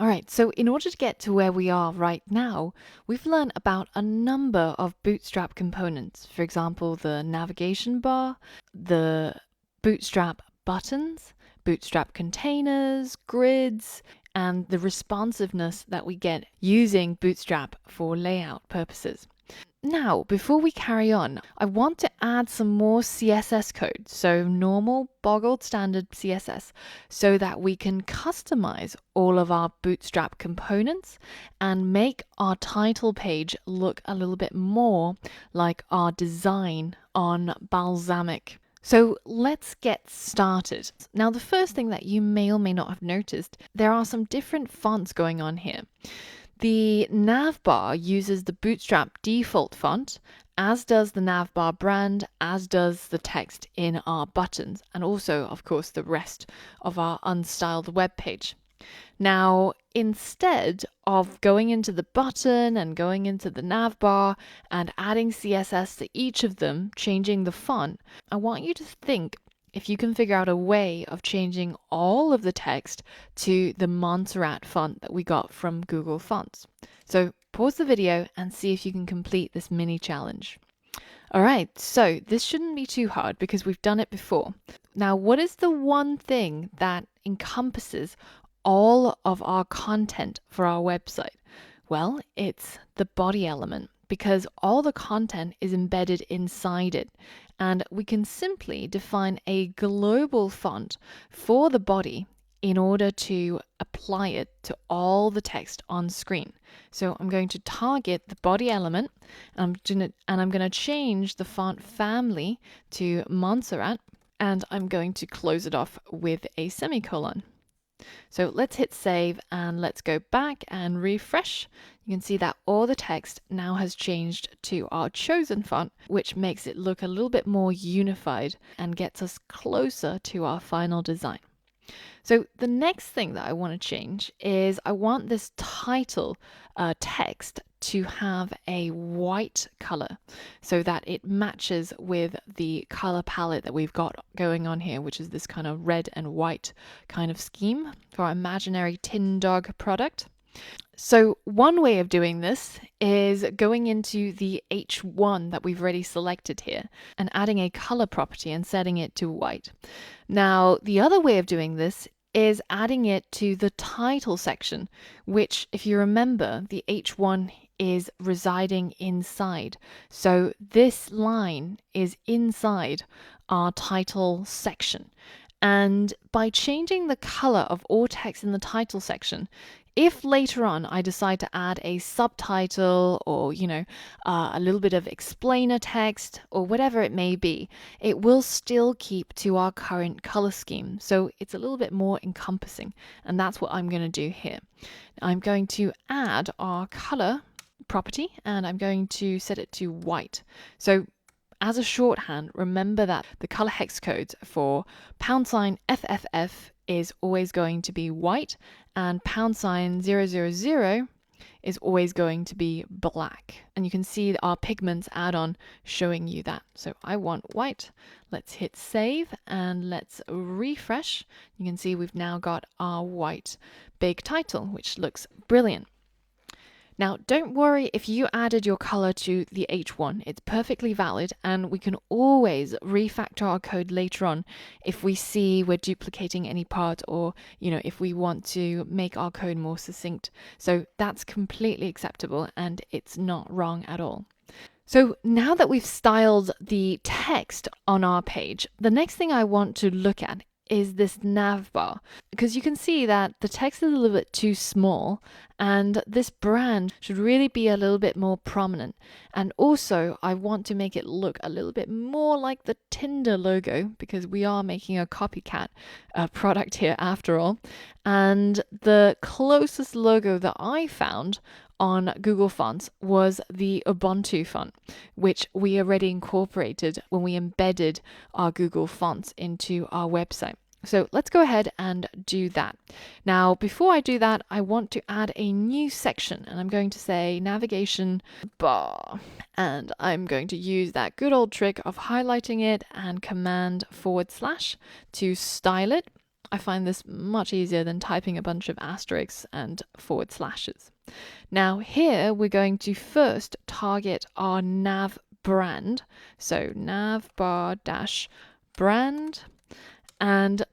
All right, so in order to get to where we are right now, we've learned about a number of Bootstrap components. For example, the navigation bar, the Bootstrap buttons, Bootstrap containers, grids, and the responsiveness that we get using Bootstrap for layout purposes. Now, before we carry on, I want to add some more CSS code, so normal boggled standard CSS, so that we can customize all of our Bootstrap components and make our title page look a little bit more like our design on Balsamiq. So let's get started. Now, the first thing that you may or may not have noticed, there are some different fonts going on here. The navbar uses the Bootstrap default font, as does the navbar brand, as does the text in our buttons, and also, of course, the rest of our unstyled web page. Now, instead of going into the button and going into the navbar and adding CSS to each of them, changing the font, I want you to think if you can figure out a way of changing all of the text to the Montserrat font that we got from Google Fonts. So pause the video and see if you can complete this mini challenge. All right, so this shouldn't be too hard because we've done it before. Now, what is the one thing that encompasses all of our content for our website? Well, it's the body element, because all the content is embedded inside it. And we can simply define a global font for the body in order to apply it to all the text on screen. So I'm going to target the body element, and I'm going to change the font family to Montserrat, and I'm going to close it off with a semicolon. So let's hit save and let's go back and refresh. You can see that all the text now has changed to our chosen font, which makes it look a little bit more unified and gets us closer to our final design. So the next thing that I want to change is I want this title text to have a white color so that it matches with the color palette that we've got going on here, which is this kind of red and white kind of scheme for our imaginary tin dog product. So one way of doing this is going into the H1 that we've already selected here and adding a color property and setting it to white. Now, the other way of doing this is adding it to the title section, which, if you remember, the H1 is residing inside. So this line is inside our title section. And by changing the color of all text in the title section, if later on I decide to add a subtitle or, a little bit of explainer text or whatever it may be, it will still keep to our current color scheme. So it's a little bit more encompassing. And that's what I'm going to do here. I'm going to add our color property and I'm going to set it to white. So as a shorthand, remember that the color hex codes for $FFF is always going to be white and $000 is always going to be black. And you can see our pigments add-on showing you that. So I want white. Let's hit save and let's refresh. You can see we've now got our white big title, which looks brilliant. Now, don't worry if you added your color to the H1. It's perfectly valid, and we can always refactor our code later on if we see we're duplicating any part or, if we want to make our code more succinct. So that's completely acceptable, and it's not wrong at all. So now that we've styled the text on our page, the next thing I want to look at is this nav bar, because you can see that the text is a little bit too small and this brand should really be a little bit more prominent. And also I want to make it look a little bit more like the Tinder logo, because we are making a copycat product here after all. And the closest logo that I found on Google Fonts was the Ubuntu font, which we already incorporated when we embedded our Google Fonts into our website. So let's go ahead and do that. Now, before I do that, I want to add a new section, and I'm going to say navigation bar. And I'm going to use that good old trick of highlighting it and command / to style it. I find this much easier than typing a bunch of asterisks and forward slashes. Now here we're going to first target our nav brand. So navbar dash brand, and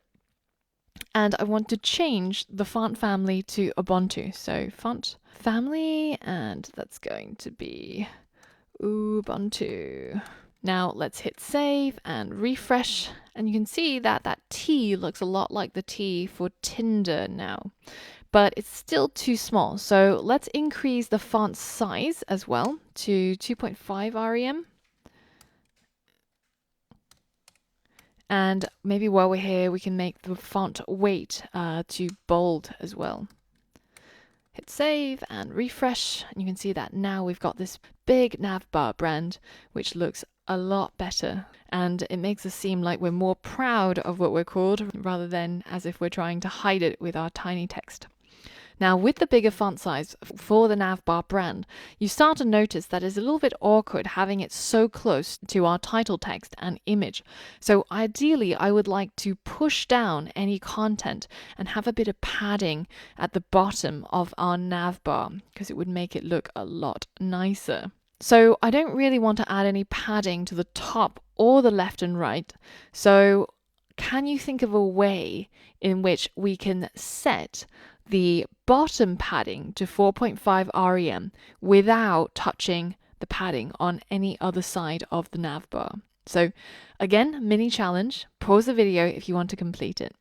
I want to change the font family to Ubuntu. So font family, and that's going to be Ubuntu. Now let's hit save and refresh, and you can see that that T looks a lot like the T for Tinder now, but it's still too small. So let's increase the font size as well to 2.5 rem. And maybe while we're here, we can make the font weight to bold as well. Hit save and refresh, and you can see that now we've got this big navbar brand, which looks a lot better, and it makes us seem like we're more proud of what we're called rather than as if we're trying to hide it with our tiny text. Now, with the bigger font size for the navbar brand, you start to notice that it's a little bit awkward having it so close to our title text and image. So ideally, I would like to push down any content and have a bit of padding at the bottom of our navbar, because it would make it look a lot nicer. So I don't really want to add any padding to the top or the left and right. So can you think of a way in which we can set the bottom padding to 4.5 rem without touching the padding on any other side of the navbar? So again, mini challenge. Pause the video if you want to complete it.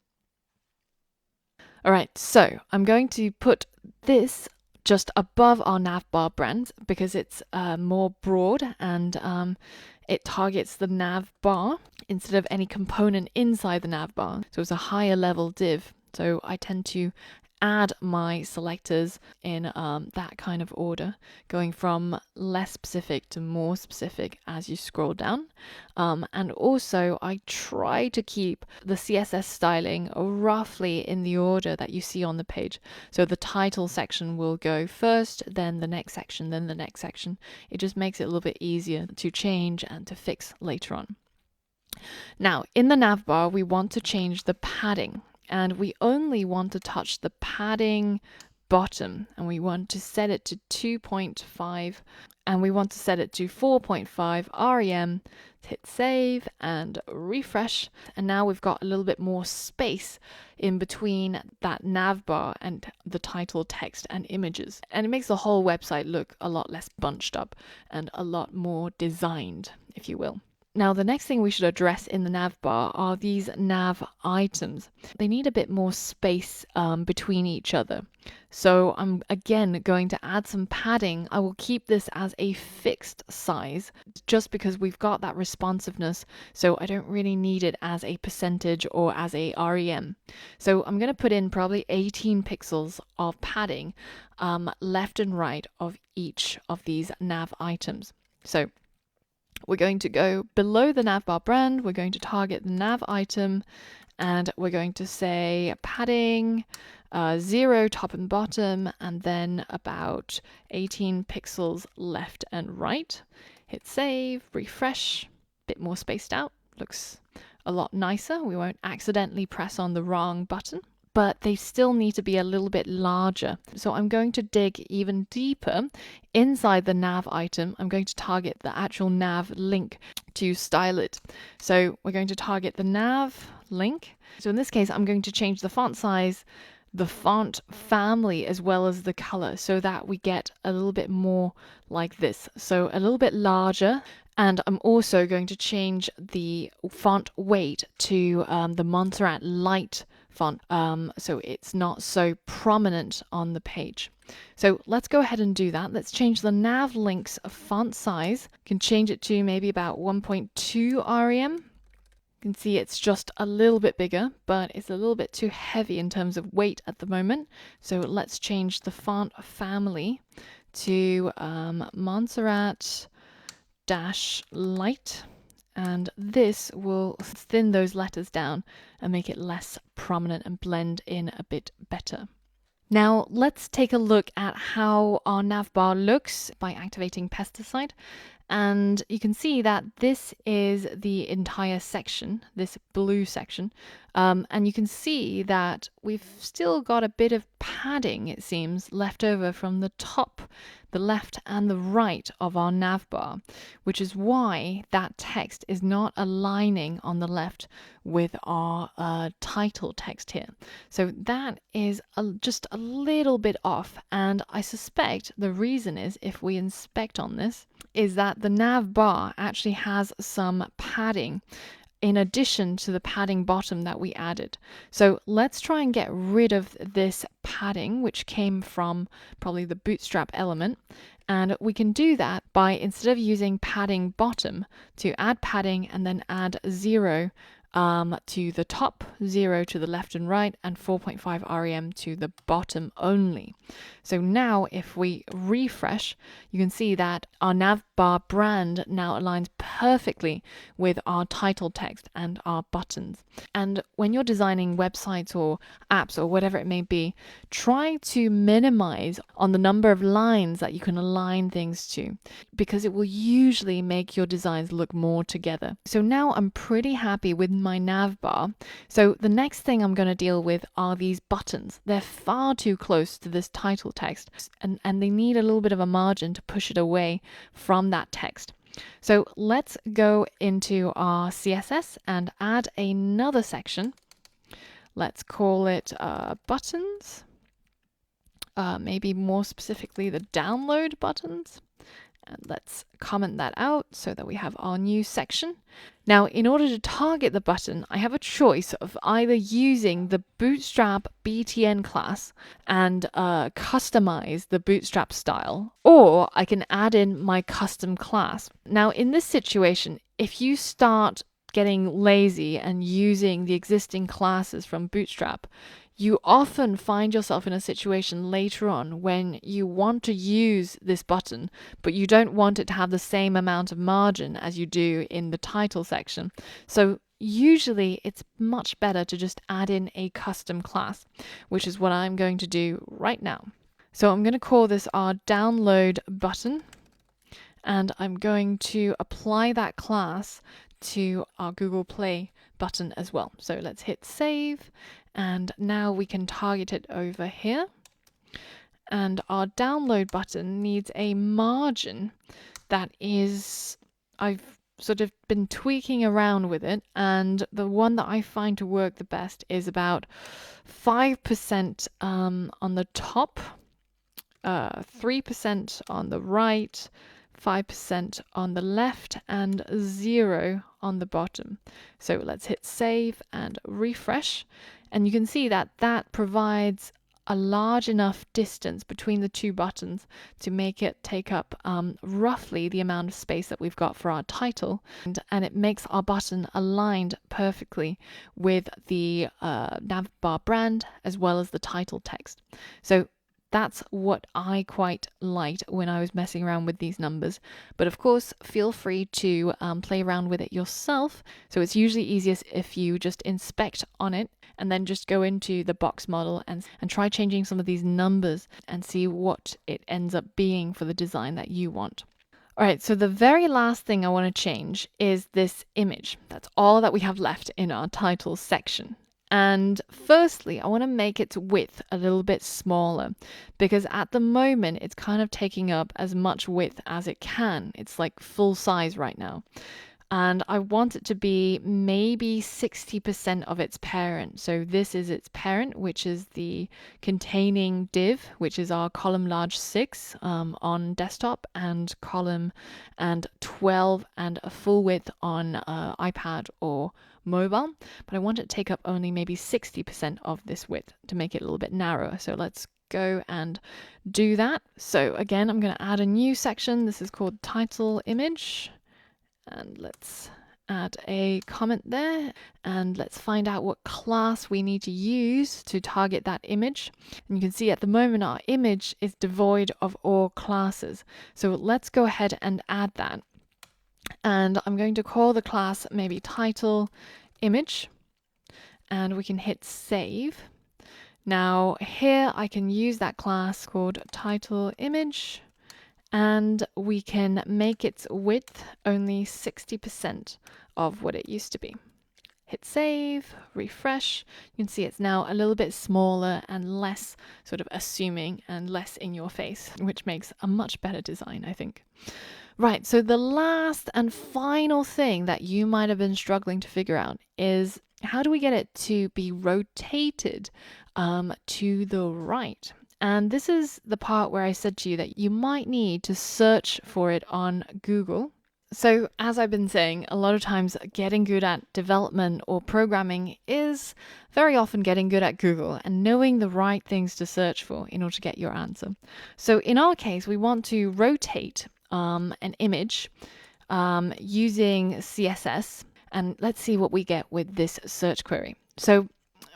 All right, so I'm going to put this just above our navbar brand because it's more broad, and it targets the navbar instead of any component inside the navbar. So it's a higher level div. So I tend to add my selectors in that kind of order, going from less specific to more specific as you scroll down. And also I try to keep the CSS styling roughly in the order that you see on the page. So the title section will go first, then the next section, then the next section. It just makes it a little bit easier to change and to fix later on. Now, in the navbar, we want to change the padding, and we only want to touch the padding bottom, and we want to set it to 2.5, and we want to set it to 4.5 rem. Hit save and refresh, and now we've got a little bit more space in between that navbar and the title text and images, and it makes the whole website look a lot less bunched up and a lot more designed, if you will. Now, the next thing we should address in the navbar are these nav items. They need a bit more space between each other. So I'm again going to add some padding. I will keep this as a fixed size just because we've got that responsiveness. So I don't really need it as a percentage or as a rem. So I'm going to put in probably 18 pixels of padding left and right of each of these nav items. So we're going to go below the navbar brand, we're going to target the nav item, and we're going to say padding 0 top and bottom, and then about 18 pixels left and right. Hit save, refresh, bit more spaced out, looks a lot nicer. We won't accidentally press on the wrong button, but they still need to be a little bit larger. So I'm going to dig even deeper inside the nav item. I'm going to target the actual nav link to style it. So we're going to target the nav link. So in this case, I'm going to change the font size, the font family, as well as the color, so that we get a little bit more like this. So a little bit larger. And I'm also going to change the font weight to the Montserrat Light font, so it's not so prominent on the page. So let's go ahead and do that. Let's change the nav link's font size. Can change it to maybe about 1.2 rem. You can see it's just a little bit bigger, but it's a little bit too heavy in terms of weight at the moment. So let's change the font family to Montserrat Light, and this will thin those letters down and make it less prominent and blend in a bit better. Now let's take a look at how our navbar looks by activating pesticide, and you can see that this is the entire section, this blue section, And you can see that we've still got a bit of padding, it seems, left over from the top, the left and the right of our navbar, which is why that text is not aligning on the left with our title text here. So that is just a little bit off, and I suspect the reason is, if we inspect on this, is that the nav bar actually has some padding in addition to the padding bottom that we added. So let's try and get rid of this padding, which came from probably the bootstrap element. And we can do that by, instead of using padding bottom, to add padding and then add 0 to the top, 0 to the left and right, and 4.5 REM to the bottom only. So now if we refresh, you can see that our navbar brand now aligns perfectly with our title text and our buttons. And when you're designing websites or apps or whatever it may be, try to minimize on the number of lines that you can align things to, because it will usually make your designs look more together. So now I'm pretty happy with my navbar. So the next thing I'm going to deal with are these buttons. They're far too close to this title text, and they need a little bit of a margin to push it away from that text. So let's go into our CSS and add another section. Let's call it buttons, maybe more specifically the download buttons. And let's comment that out so that we have our new section. Now, in order to target the button, I have a choice of either using the Bootstrap BTN class and customize the Bootstrap style, or I can add in my custom class. Now, in this situation, if you start getting lazy and using the existing classes from Bootstrap, you often find yourself in a situation later on when you want to use this button, but you don't want it to have the same amount of margin as you do in the title section. So usually it's much better to just add in a custom class, which is what I'm going to do right now. So I'm going to call this our download button, and I'm going to apply that class to our Google Play button as well. So let's hit save, and now we can target it over here. And our download button needs a margin that is, I've sort of been tweaking around with it, and the one that I find to work the best is about 5% on the top, 3% on the right, 5% on the left, and 0 on the bottom. So let's hit save and refresh, and you can see that that provides a large enough distance between the two buttons to make it take up roughly the amount of space that we've got for our title, and it makes our button aligned perfectly with the navbar brand as well as the title text. So that's what I quite liked when I was messing around with these numbers. But of course, feel free to play around with it yourself. So it's usually easiest if you just inspect on it and then just go into the box model and try changing some of these numbers and see what it ends up being for the design that you want. All right, so the very last thing I want to change is this image. That's all that we have left in our title section. And firstly, I want to make its width a little bit smaller, because at the moment it's kind of taking up as much width as it can. It's like full size right now. And I want it to be maybe 60% of its parent. So this is its parent, which is the containing div, which is our column large 6 on desktop, and column and 12 and a full width on iPad or mobile. But I want it to take up only maybe 60% of this width to make it a little bit narrower. So let's go and do that. So again, I'm going to add a new section. This is called title image. And let's add a comment there, and let's find out what class we need to use to target that image. And you can see at the moment our image is devoid of all classes. So let's go ahead and add that. And I'm going to call the class maybe title image, and we can hit save. Now here I can use that class called title image, and we can make its width only 60% of what it used to be. hit save, refresh. You can see it's now a little bit smaller and less sort of assuming and less in your face, which makes a much better design, I think. Right, so the last and final thing that you might have been struggling to figure out is how do we get it to be rotated to the right? And this is the part where I said to you that you might need to search for it on Google. So, as I've been saying, a lot of times getting good at development or programming is very often getting good at Google and knowing the right things to search for in order to get your answer. So, in our case, we want to rotate an image using CSS, and let's see what we get with this search query. So,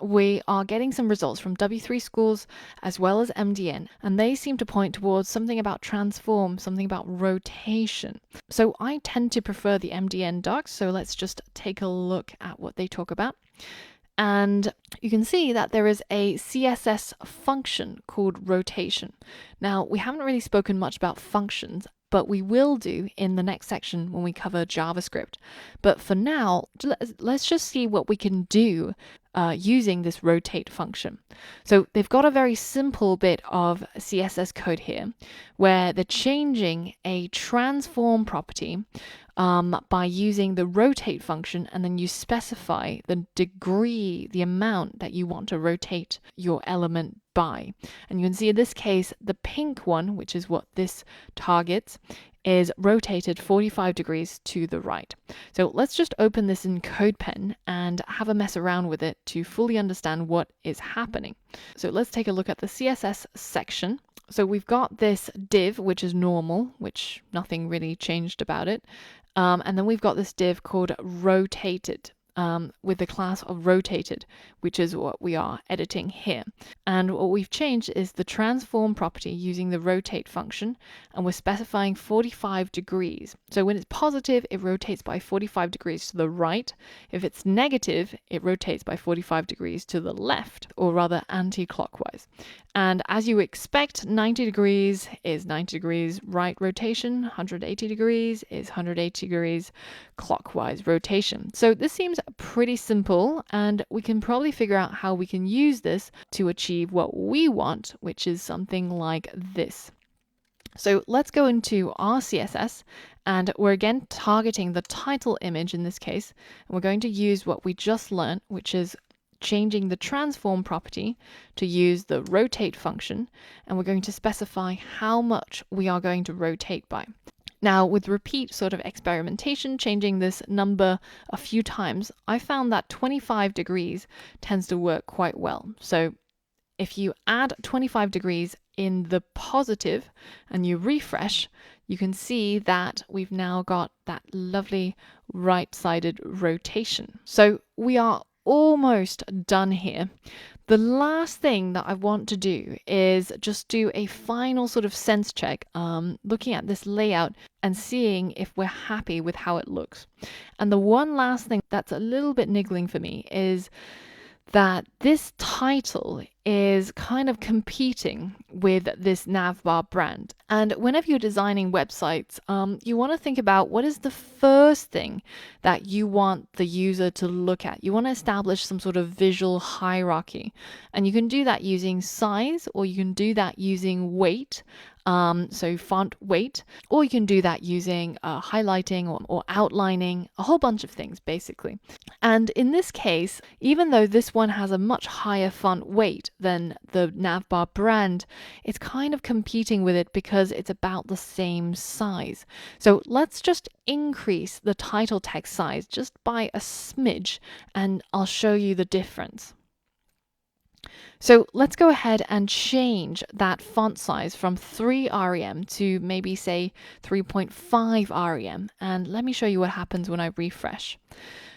we are getting some results from W3 Schools as well as MDN, and they seem to point towards something about transform, something about rotation. So I tend to prefer the MDN docs, so let's just take a look at what they talk about. And you can see that there is a CSS function called rotation. Now, we haven't really spoken much about functions, but we will do in the next section when we cover JavaScript. But for now, let's just see what we can do using this rotate function. So they've got a very simple bit of CSS code here where they're changing a transform property by using the rotate function, and then you specify the degree, the amount that you want to rotate your element by. And you can see in this case, the pink one, which is what this targets, is rotated 45 degrees to the right. So let's just open this in CodePen and have a mess around with it to fully understand what is happening. So let's take a look at the CSS section. So we've got this div, which is normal, which nothing really changed about it. And then we've got this div called rotated. With the class of rotated, which is what we are editing here. And what we've changed is the transform property using the rotate function, and we're specifying 45 degrees. So when it's positive, it rotates by 45 degrees to the right. If it's negative, it rotates by 45 degrees to the left, or rather anti-clockwise. And as you expect, 90 degrees is 90 degrees right rotation, 180 degrees is 180 degrees clockwise rotation. So this seems pretty simple, and we can probably figure out how we can use this to achieve what we want, which is something like this. So let's go into our CSS, and we're again targeting the title image in this case, and we're going to use what we just learned, which is changing the transform property to use the rotate function, and we're going to specify how much we are going to rotate by. Now, with repeat sort of experimentation, changing this number a few times, I found that 25 degrees tends to work quite well. So if you add 25 degrees in the positive and you refresh, you can see that we've now got that lovely right-sided rotation. So we are almost done here. The last thing that I want to do is just do a final sort of sense check, looking at this layout and seeing if we're happy with how it looks. And the one last thing that's a little bit niggling for me is that this title is kind of competing with this navbar brand. And whenever you're designing websites, you want to think about what is the first thing that you want the user to look at. You want to establish some sort of visual hierarchy. And you can do that using size, or you can do that using weight. So font weight, or you can do that using highlighting or outlining, a whole bunch of things basically. And in this case, even though this one has a much higher font weight than the navbar brand, it's kind of competing with it because it's about the same size. So let's just increase the title text size just by a smidge, and I'll show you the difference. So let's go ahead and change that font size from 3 rem to maybe say 3.5 rem. And let me show you what happens when I refresh.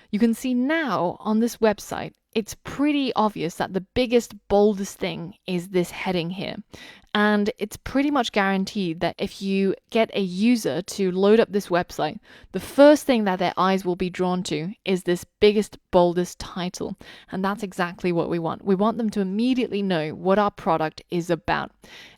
You can see now on this website, it's pretty obvious that the biggest, boldest thing is this heading here. And it's pretty much guaranteed that if you get a user to load up this website, the first thing that their eyes will be drawn to is this biggest, boldest title. And that's exactly what we want. We want them to immediately know what our product is about.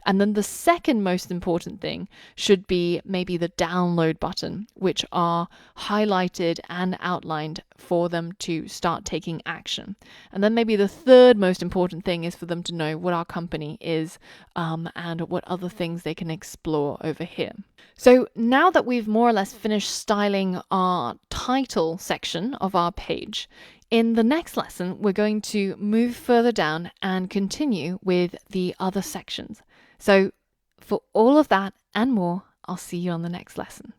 And then the second most important thing should be maybe the download button, which are highlighted and outlined for them to start taking action. And then maybe the third most important thing is for them to know what our company is and what other things they can explore over here. So now that we've more or less finished styling our title section of our page, in the next lesson, we're going to move further down and continue with the other sections. So for all of that and more, I'll see you on the next lesson.